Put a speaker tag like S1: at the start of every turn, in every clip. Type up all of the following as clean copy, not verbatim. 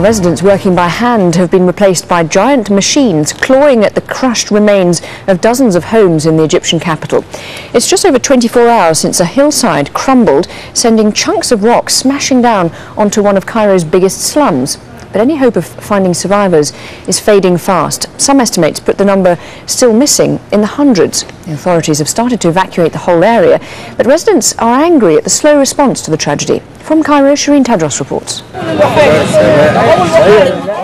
S1: Now, residents working by hand have been replaced by giant machines clawing at the crushed remains of dozens of homes in the Egyptian capital. It's just over 24 hours since a hillside crumbled, sending chunks of rock smashing down onto one of Cairo's biggest slums. But any hope of finding survivors is fading fast. Some estimates put the number still missing in the hundreds. The authorities have started to evacuate the whole area, but residents are angry at the slow response to the tragedy. From Cairo, Shereen Tadros reports.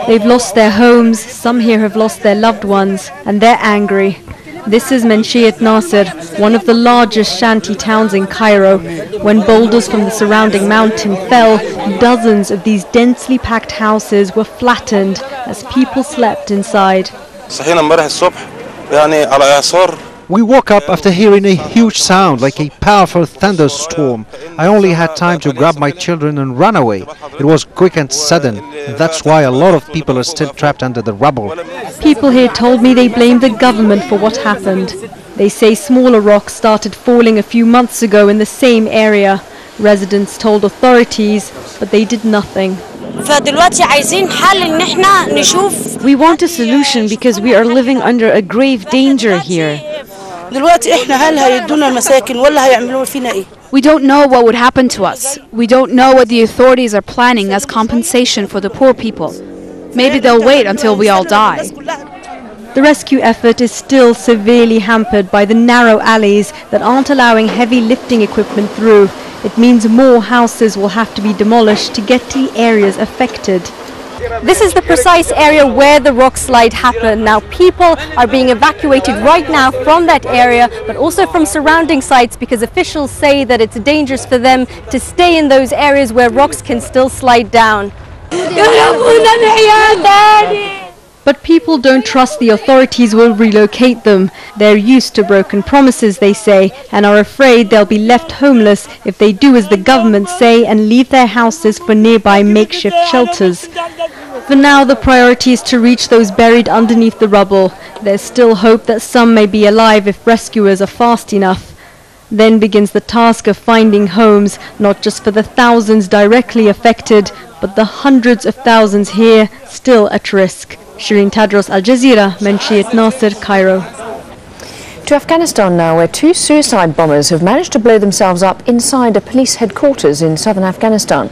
S2: They've lost their homes, some here have lost their loved ones, and they're angry. This is Menshiyat Nasser, one of the largest shanty towns in Cairo. When boulders from the surrounding mountain fell, dozens of these densely packed houses were flattened as people slept inside.
S3: We woke up after hearing a huge sound like a powerful thunderstorm. I only had time to grab my children and run away. It was quick and sudden, and that's why a lot of people are still trapped under the rubble.
S2: People here told me they blame the government for what happened. They say smaller rocks started falling a few months ago in the same area. Residents told authorities, but they did nothing.
S4: We want a solution because we are living under a grave danger here. We don't know what would happen to us. We don't know what the authorities are planning as compensation for the poor people. Maybe they'll wait until we all die.
S2: The rescue effort is still severely hampered by the narrow alleys that aren't allowing heavy lifting equipment through. It means more houses will have to be demolished to get to the areas affected.
S5: This is the precise area where the rock slide happened. Now, people are being evacuated right now from that area, but also from surrounding sites, because officials say that it's dangerous for them to stay in those areas where rocks can still slide down.
S2: But people don't trust the authorities will relocate them. They're used to broken promises, they say, and are afraid they'll be left homeless if they do as the government say and leave their houses for nearby makeshift shelters. For now, the priority is to reach those buried underneath the rubble. There's still hope that some may be alive if rescuers are fast enough. Then begins the task of finding homes, not just for the thousands directly affected, but the hundreds of thousands here still at risk. Shereen Tadros, AlJazeera, Menshiyat Nasser, Cairo.
S1: To Afghanistan now, where two suicide bombers have managed to blow themselves up inside a police headquarters in southern Afghanistan.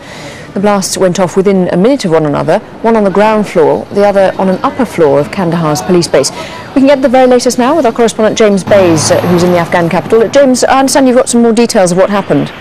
S1: The blasts went off within a minute of one another, one on the ground floor, the other on an upper floor of Kandahar's police base. We can get the very latest now with our correspondent James Bays, who's in the Afghan capital. James, I understand you've got some more details of what happened.